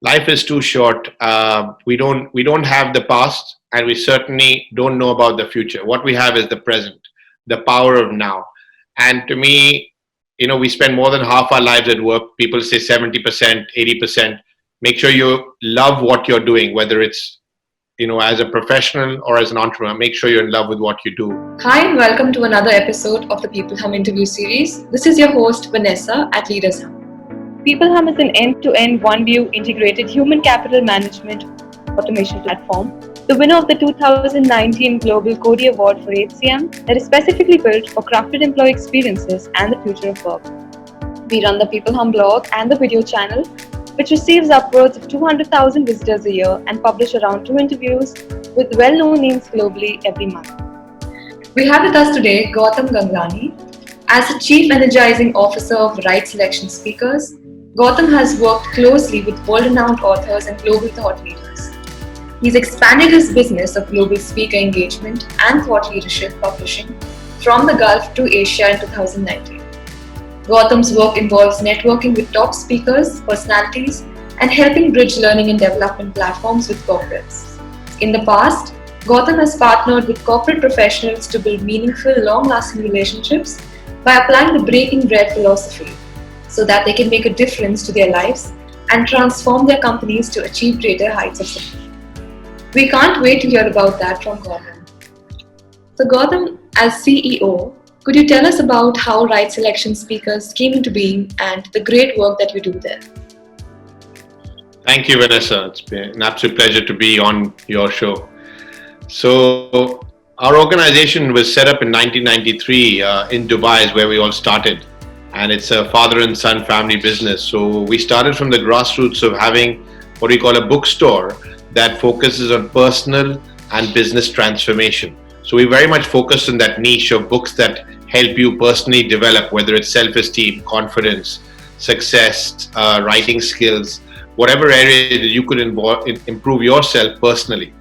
Life is too short. We don't have the past, and we certainly don't know about the future. What we have is the present, the power of now. And to me, we spend more than half our lives at work. People say 70%, 80%. Make sure you love what you're doing, whether it's as a professional or as an entrepreneur. Make sure you're in love with what you do. Hi and welcome to another episode of the peopleHum interview series. This is your host Vanessa at LeadersHum. peopleHum is an end-to-end one-view integrated human capital management automation platform, the winner of the 2019 Global Cody Award for HCM that is specifically built for crafted employee experiences and the future of work. We run the peopleHum blog and the video channel, which receives upwards of 200,000 visitors a year and publish around 2 interviews with well-known names globally every month. We have with us today Gautam Ganglani. As the Chief Energizing Officer of Right Selection Speakers, Gautam has worked closely with world-renowned authors and global thought leaders. He's expanded his business of global speaker engagement and thought leadership publishing from the Gulf to Asia in 2019. Gautam's work involves networking with top speakers, personalities, and helping bridge learning and development platforms with corporates. In the past, Gautam has partnered with corporate professionals to build meaningful, long-lasting relationships by applying the breaking bread philosophy so that they can make a difference to their lives and transform their companies to achieve greater heights of success. We can't wait to hear about that from Gautam. So Gautam, as CEO, could you tell us about how Right Selection Speakers came into being and the great work that you do there? Thank you, Vanessa. It's been an absolute pleasure to be on your show. So, our organization was set up in 1993 in Dubai, is where we all started. And it's a father and son family business. So, we started from the grassroots of having what we call a bookstore that focuses on personal and business transformation. So, we very much focus on that niche of books that help you personally develop, whether it's self-esteem, confidence, success, writing skills, whatever area that you could improve yourself personally.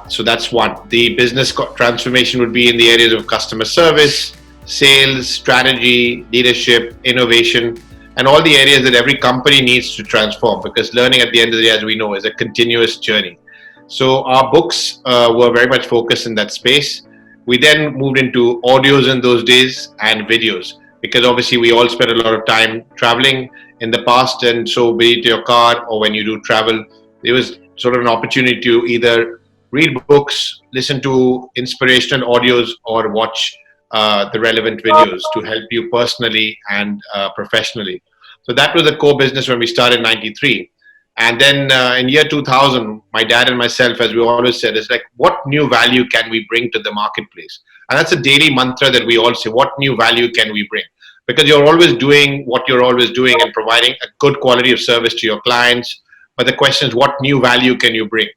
So that's one. The business transformation would be in the areas of customer service, sales, strategy, leadership, innovation, and all the areas that every company needs to transform, because learning at the end of the day, as we know, is a continuous journey. So our books were very much focused in that space. We then moved into audios in those days and videos, because obviously we all spent a lot of time traveling in the past, and so be it your car or when you do travel, there was sort of an opportunity to either read books, listen to inspirational audios, or watch the relevant videos to help you personally and professionally. So that was the core business when we started in 93. And then in year 2000, my dad and myself, as we always said, is like, what new value can we bring to the marketplace? And that's a daily mantra that we all say, what new value can we bring? Because you're always doing what you're always doing and providing a good quality of service to your clients. But the question is, what new value can you bring?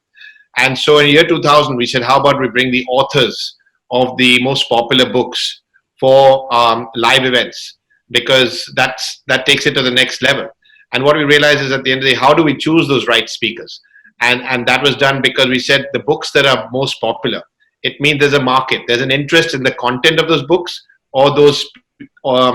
And so in year 2000, we said, how about we bring the authors of the most popular books for live events? Because that takes it to the next level. And what we realized is, at the end of the day, how do we choose those right speakers? And that was done because we said the books that are most popular, it means there's a market, there's an interest in the content of those books, or those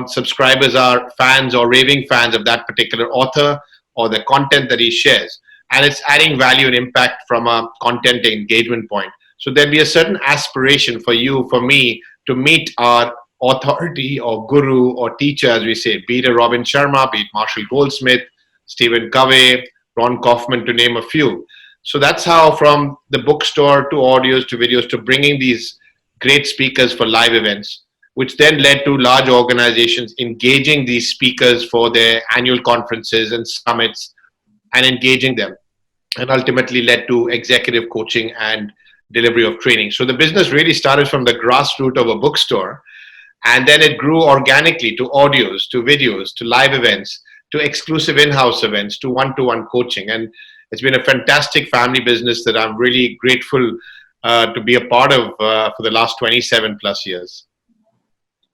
subscribers are fans or raving fans of that particular author or the content that he shares. And it's adding value and impact from a content engagement point. So there'll be a certain aspiration for you, for me, to meet our authority or guru or teacher, as we say, be it a Robin Sharma, be it Marshall Goldsmith, Stephen Covey, Ron Kaufman, to name a few. So that's how, from the bookstore to audios to videos to bringing these great speakers for live events, which then led to large organizations engaging these speakers for their annual conferences and summits and engaging them, and ultimately led to executive coaching and delivery of training. So the business really started from the grassroots of a bookstore, and then it grew organically to audios, to videos, to live events, to exclusive in-house events, to one-to-one coaching. And it's been a fantastic family business that I'm really grateful to be a part of for the last 27 plus years.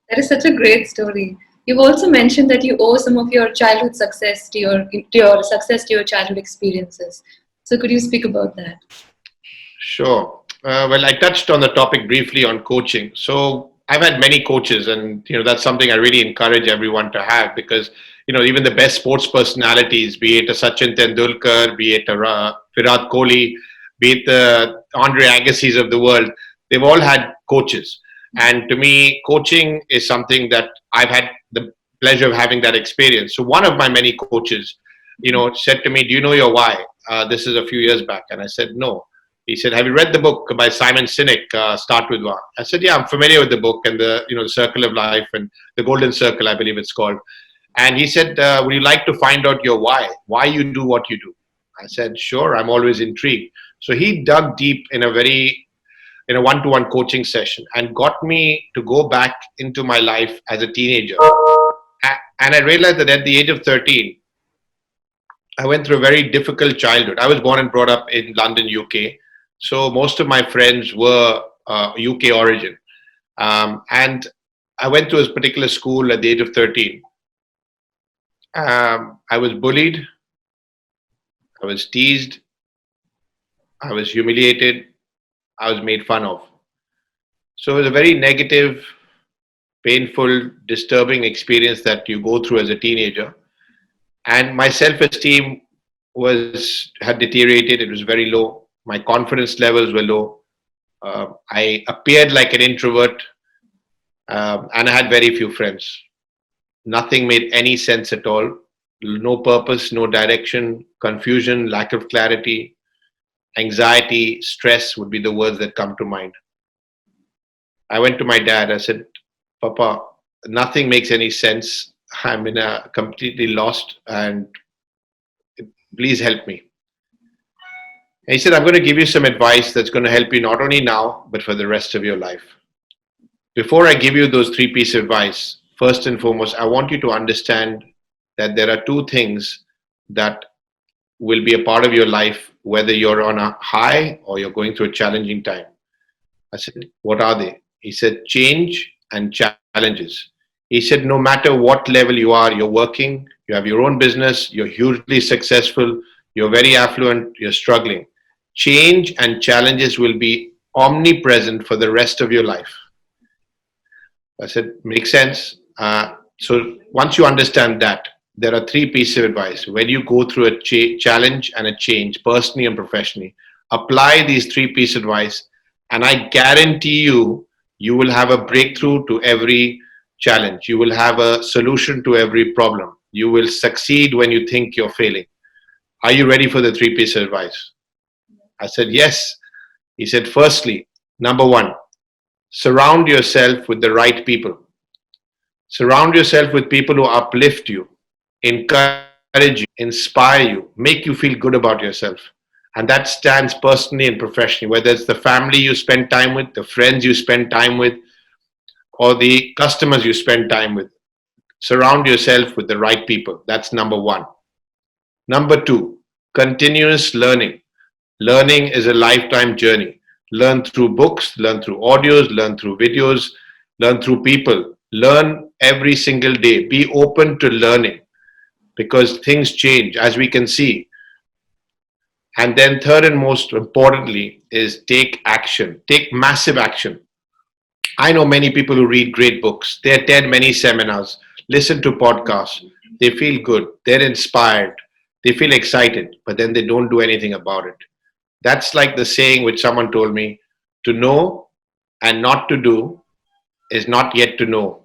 That is such a great story. You've also mentioned that you owe some of your childhood success to your success to your childhood experiences. So could you speak about that? Sure. Well, I touched on the topic briefly on coaching. So I've had many coaches, and that's something I really encourage everyone to have, because even the best sports personalities, be it a Sachin Tendulkar, be it a Virat Kohli, be it the Andre Agassi's of the world, they've all had coaches. And to me, coaching is something that I've had the pleasure of having that experience. So one of my many coaches, said to me, "Do you know your why?" This is a few years back, and I said, "No." He said, "Have you read the book by Simon Sinek, Start with Why?" I said, "Yeah, I'm familiar with the book and the Circle of Life and the Golden Circle, I believe it's called." And he said, "Would you like to find out your why you do what you do?" I said, "Sure, I'm always intrigued." So he dug deep in a one-to-one coaching session and got me to go back into my life as a teenager. And I realized that at the age of 13, I went through a very difficult childhood. I was born and brought up in London, UK. So most of my friends were UK origin. And I went to a particular school at the age of 13. I was bullied, I was teased, I was humiliated, I was made fun of. So it was a very negative, painful, disturbing experience that you go through as a teenager. And my self-esteem was had deteriorated. It was very low. My confidence levels were low. I appeared like an introvert, and I had very few friends. Nothing made any sense at all. No purpose, no direction, confusion, lack of clarity, anxiety, stress would be the words that come to mind. I went to my dad. I said, "Papa, nothing makes any sense. I'm in a completely lost, and please help me." And he said, "I'm going to give you some advice that's going to help you not only now, but for the rest of your life. Before I give you those three pieces of advice, first and foremost, I want you to understand that there are two things that will be a part of your life, whether you're on a high or you're going through a challenging time." I said, "What are they?" He said, "Change and challenges." He said, "No matter what level you are, you're working, you have your own business, you're hugely successful, you're very affluent, you're struggling. Change and challenges will be omnipresent for the rest of your life." I said, "Makes sense." So once you understand that, there are three pieces of advice. When you go through a challenge and a change, personally and professionally, apply these three pieces of advice, and I guarantee you, you will have a breakthrough to every challenge. You will have a solution to every problem. You will succeed when you think you're failing. Are you ready for the three pieces of advice? I said, "Yes." He said, "Firstly, number one, surround yourself with the right people. Surround yourself with people who uplift you, encourage you, inspire you, make you feel good about yourself." And that stands personally and professionally, whether it's the family you spend time with, the friends you spend time with, or the customers you spend time with. Surround yourself with the right people. That's number one. Number two, continuous learning. Learning is a lifetime journey. Learn through books, learn through audios, learn through videos, learn through people. Learn every single day. Be open to learning because things change, as we can see. And then, third and most importantly, is take action. Take massive action. I know many people who read great books, they attend many seminars, listen to podcasts, they feel good, they're inspired, they feel excited, but then they don't do anything about it. That's like the saying which someone told me: to know and not to do is not yet to know.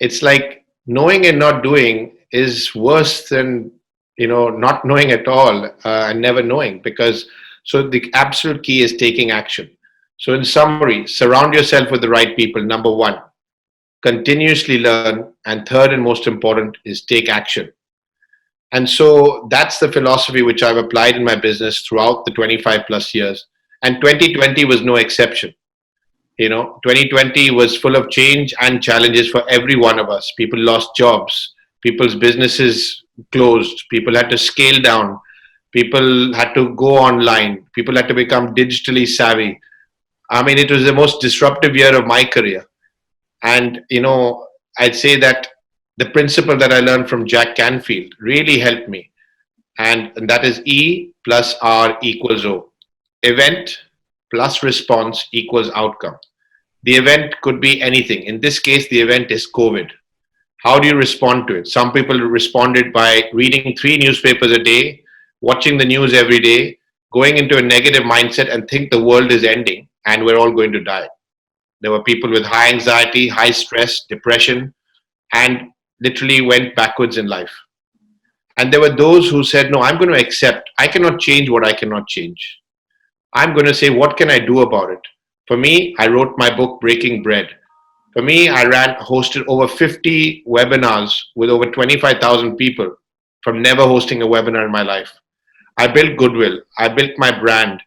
It's like knowing and not doing is worse than not knowing at all, and never knowing, because so the absolute key is taking action. So in summary, surround yourself with the right people, number one, continuously learn, and third and most important is take action. And so that's the philosophy which I've applied in my business throughout the 25 plus years, and 2020 was no exception. 2020 was full of change and challenges for every one of us. People lost jobs, people's businesses closed, people had to scale down, people had to go online, people had to become digitally savvy. I mean, it was the most disruptive year of my career. And I'd say that the principle that I learned from Jack Canfield really helped me, and that is E plus R equals O. Event plus response equals outcome. The event could be anything. In this case, the event is COVID. How do you respond to it? Some people responded by reading 3 newspapers a day, watching the news every day, going into a negative mindset and think the world is ending and we're all going to die. There were people with high anxiety, high stress, depression, and literally went backwards in life. And there were those who said, no, I'm going to accept. I cannot change what I cannot change. I'm going to say, what can I do about it? For me, I wrote my book, Breaking Bread. For me, hosted over 50 webinars with over 25,000 people from never hosting a webinar in my life. I built goodwill. I built my brand.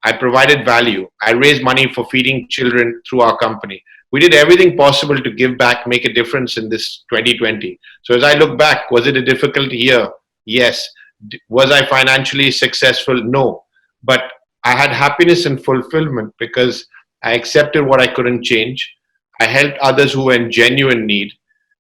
I provided value. I raised money for feeding children through our company. We did everything possible to give back, make a difference in this 2020. So as I look back, was it a difficult year? Yes. Was I financially successful? No. But I had happiness and fulfillment because I accepted what I couldn't change. I helped others who were in genuine need.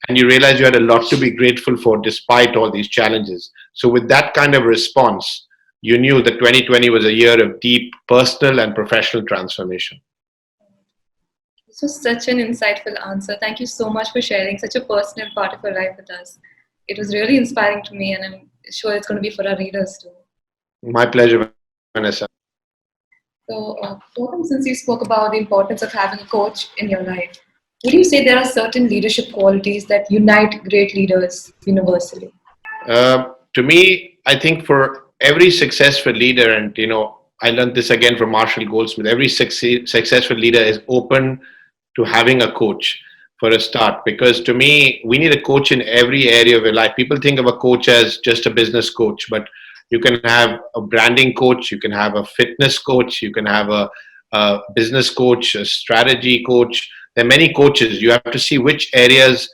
And you realize you had a lot to be grateful for despite all these challenges. So, with that kind of response, you knew that 2020 was a year of deep personal and professional transformation. This was such an insightful answer. Thank you so much for sharing such a personal part of your life with us. It was really inspiring to me, and I'm sure it's going to be for our readers too. My pleasure, Vanessa. So, Gautam, since you spoke about the importance of having a coach in your life, would you say there are certain leadership qualities that unite great leaders universally? To me, I think for every successful leader, and I learned this again from Marshall Goldsmith, every successful leader is open to having a coach for a start. Because to me, we need a coach in every area of your life. People think of a coach as just a business coach, but you can have a branding coach, you can have a fitness coach, you can have a business coach, a strategy coach. There are many coaches. You have to see which areas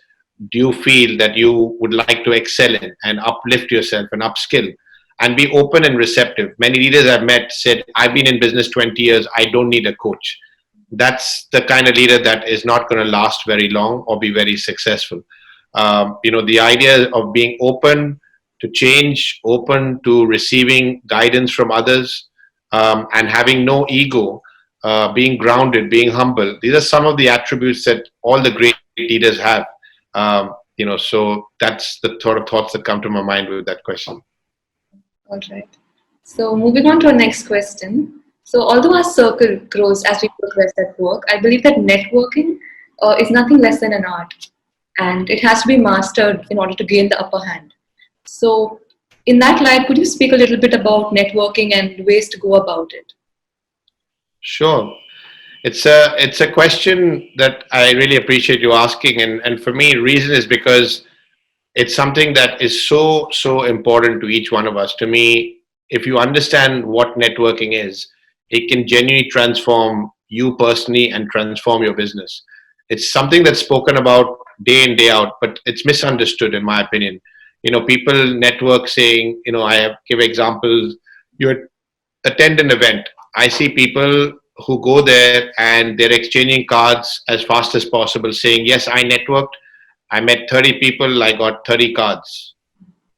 do you feel that you would like to excel in and uplift yourself and upskill and be open and receptive. Many leaders I've met said, I've been in business 20 years, I don't need a coach. That's the kind of leader that is not going to last very long or be very successful. The idea of being open to change, open to receiving guidance from others, and having no ego, being grounded, being humble. These are some of the attributes that all the great leaders have. So that's the sort of thoughts that come to my mind with that question. All right. So, moving on to our next question. So, although our circle grows as we progress at work, I believe that networking is nothing less than an art, and it has to be mastered in order to gain the upper hand. So, in that light, could you speak a little bit about networking and ways to go about it? Sure. It's a question that I really appreciate you asking, and for me, reason is because it's something that is so important to each one of us. To me, if you understand what networking is, it can genuinely transform you personally and transform your business. It's something that's spoken about day in day out, but it's misunderstood in my opinion. People network saying, I have give examples. You attend an event. I see people who go there and they're exchanging cards as fast as possible, saying, yes, I networked. I met 30 people, I got 30 cards.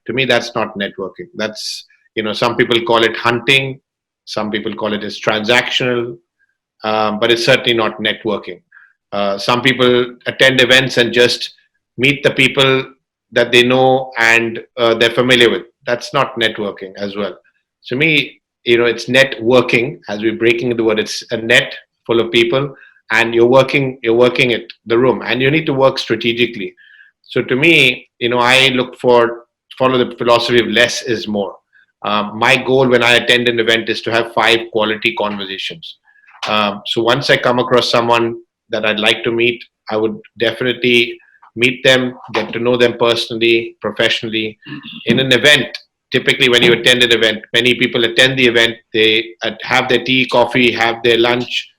To me, that's not networking. That's, some people call it hunting. Some people call it as transactional, but it's certainly not networking. Some people attend events and just meet the people that they know and they're familiar with. That's not networking as well. To me, it's networking. As we're breaking the word, it's a net full of people, and you're working at the room, and you need to work strategically. So to me, I follow the philosophy of less is more. My goal when I attend an event is to have 5 quality conversations. So once I come across someone that I'd like to meet, I would definitely meet them, get to know them personally, professionally. In an event, typically when you attend an event, many people attend the event, they have their tea, coffee, have their lunch,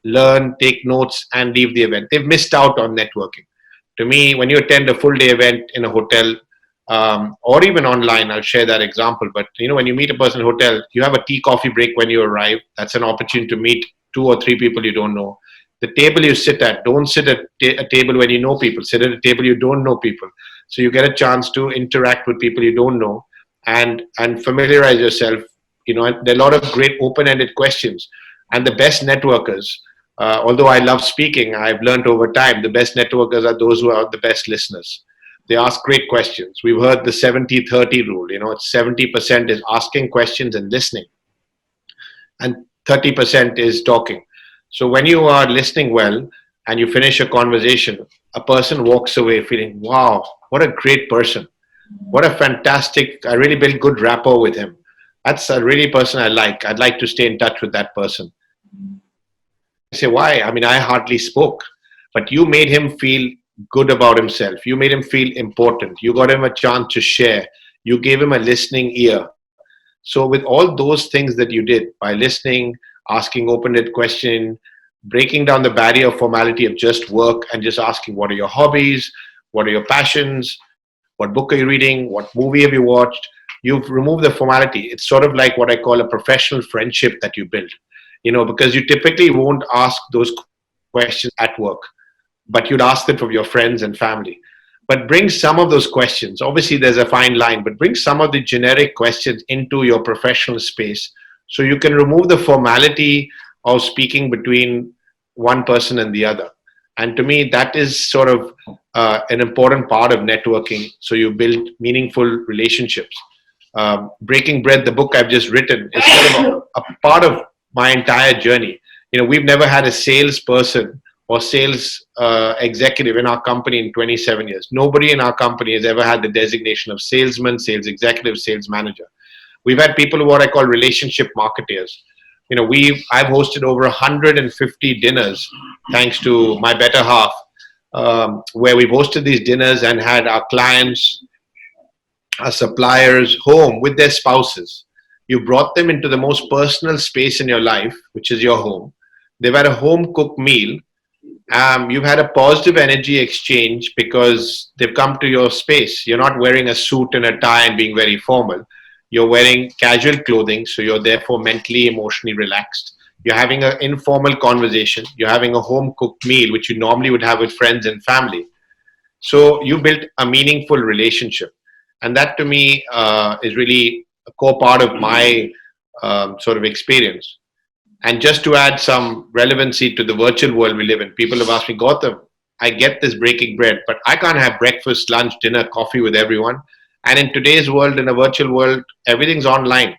learn, take notes, and leave the event. They've missed out on networking. To me, when you attend a full day event in a hotel, or even online, I'll share that example. But when you meet a person in a hotel, you have a tea coffee break when you arrive. That's an opportunity to meet 2 or 3 people you don't know. The table you sit at, don't sit at a table when you know people. Sit at a table you don't know people. So you get a chance to interact with people you don't know and familiarize yourself. And there are a lot of great open-ended questions. And the best networkers, although I love speaking, I've learned over time the best networkers are those who are the best listeners. They ask great questions. We've heard the 70-30 rule. It's 70% is asking questions and listening, and 30% is talking. So when you are listening well and you finish a conversation, a person walks away feeling, wow, what a great person. What a fantastic, I really built good rapport with him. That's a really person I like. I'd like to stay in touch with that person. I say, why? I mean, I hardly spoke, but you made him feel good about himself. You made him feel important. You got him a chance to share. You gave him a listening ear. So with all those things that you did by listening, asking open-ended question, breaking down the barrier of formality of just work and just asking what are your hobbies, what are your passions, what book are you reading, what movie have you watched, you've removed the formality. It's sort of like what I call a professional friendship that you build. Because you typically won't ask those questions at work, but you'd ask them from your friends and family. But bring some of those questions. Obviously, there's a fine line, but bring some of the generic questions into your professional space so you can remove the formality of speaking between one person and the other. And to me, that is sort of an important part of networking. So you build meaningful relationships. Breaking Bread, the book I've just written, is sort of a part of my entire journey. We've never had a salesperson or sales executive in our company in 27 years. Nobody in our company has ever had the designation of salesman, sales executive, sales manager. We've had people who are what I call relationship marketers. I've hosted over 150 dinners, thanks to my better half, where we've hosted these dinners and had our clients, our suppliers home with their spouses. You brought them into the most personal space in your life, which is your home. They've had a home cooked meal. You've had a positive energy exchange because they've come to your space. You're not wearing a suit and a tie and being very formal. You're wearing casual clothing, so you're therefore mentally, emotionally relaxed. You're having an informal conversation. You're having a home cooked meal, which you normally would have with friends and family. So you built a meaningful relationship. And that to me is really a core part of my sort of experience. And just to add some relevancy to the virtual world we live in, people have asked me, Gautam, I get this breaking bread, but I can't have breakfast, lunch, dinner, coffee with everyone. And in today's world, in a virtual world, everything's online.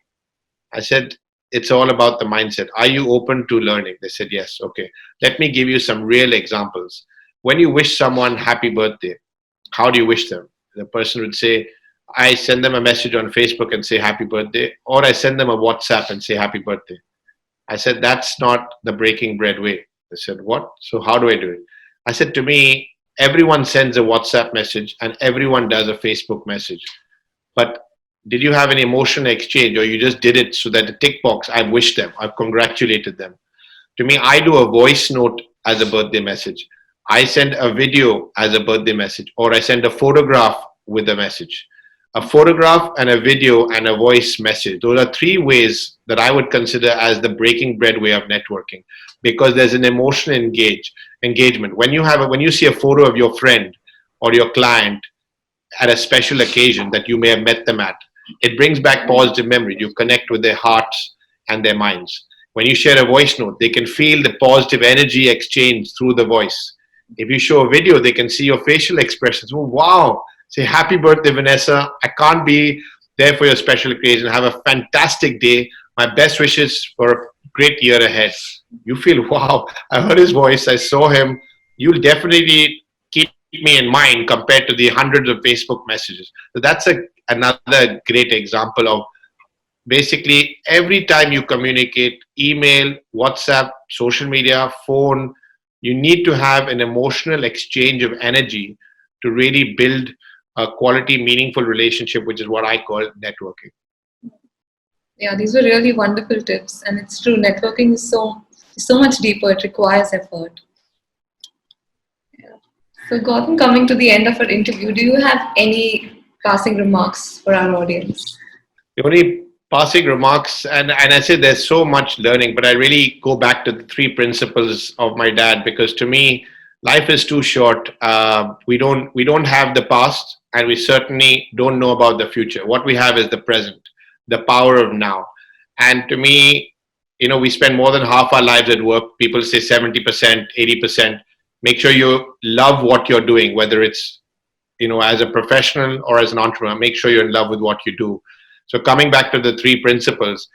I said, it's all about the mindset. Are you open to learning? They said, yes. Okay. Let me give you some real examples. When you wish someone happy birthday, how do you wish them? The person would say, I send them a message on Facebook and say happy birthday, or I send them a WhatsApp and say happy birthday. I said, that's not the breaking bread way. They said, what? So how do I do it? I said, to me, everyone sends a WhatsApp message and everyone does a Facebook message. But did you have an emotional exchange, or you just did it so that the tick box, I've wished them, I've congratulated them? To me, I do a voice note as a birthday message. I send a video as a birthday message, or I send a photograph with a message. A photograph and a video and a voice message. Those are three ways that I would consider as the breaking bread way of networking, because there's an emotional engagement. When you see a photo of your friend or your client at a special occasion that you may have met them at, it brings back positive memory. You connect with their hearts and their minds. When you share a voice note, they can feel the positive energy exchange through the voice. If you show a video, they can see your facial expressions. Oh, wow. Say, happy birthday, Vanessa. I can't be there for your special occasion. Have a fantastic day. My best wishes for a great year ahead. You feel, wow, I heard his voice. I saw him. You'll definitely keep me in mind compared to the hundreds of Facebook messages. So that's another great example of basically every time you communicate, email, WhatsApp, social media, phone, you need to have an emotional exchange of energy to really build a quality, meaningful relationship, which is what I call networking. Yeah, these were really wonderful tips, and it's true. Networking is so much deeper. It requires effort. Yeah. So, Gautam, coming to the end of our interview, do you have any passing remarks for our audience? The only passing remarks, and I say there's so much learning, but I really go back to the three principles of my dad, because to me, life is too short. We don't have the past, and we certainly don't know about the future. What we have is the present, the power of now. And to me, we spend more than half our lives at work. People say 70%, 80%. Make sure you love what you're doing, whether it's as a professional or as an entrepreneur, make sure you're in love with what you do. So coming back to the three principles,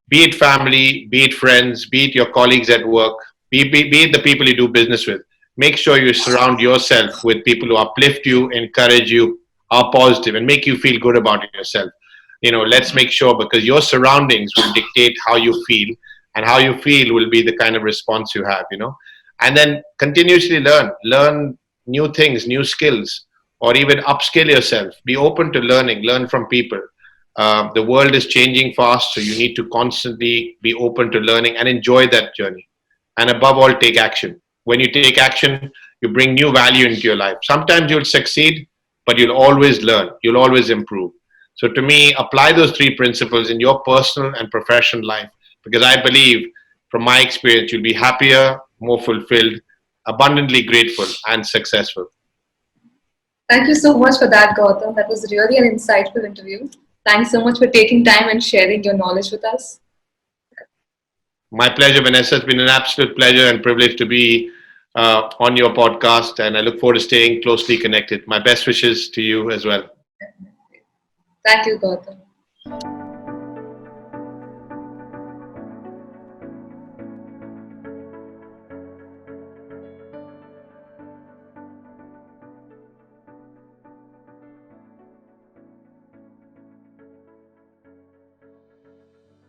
be it family, be it friends, be it your colleagues at work, be it the people you do business with, make sure you surround yourself with people who uplift you, encourage you, are positive, and make you feel good about yourself. Let's make sure, because your surroundings will dictate how you feel, and how you feel will be the kind of response you have. And then continuously learn new things, new skills, or even upskill yourself. Be open to learning, learn from people. The world is changing fast, so you need to constantly be open to learning and enjoy that journey. And above all, take action. When you take action, you bring new value into your life. Sometimes you'll succeed, but you'll always learn, you'll always improve. So to me, apply those three principles in your personal and professional life, because I believe, from my experience, you'll be happier, more fulfilled, abundantly grateful, and successful. Thank you so much for that, Gautam. That was really an insightful interview. Thanks so much for taking time and sharing your knowledge with us. My pleasure, Vanessa. It's been an absolute pleasure and privilege to be on your podcast, and I look forward to staying closely connected. My best wishes to you as well. Thank you, Gautam.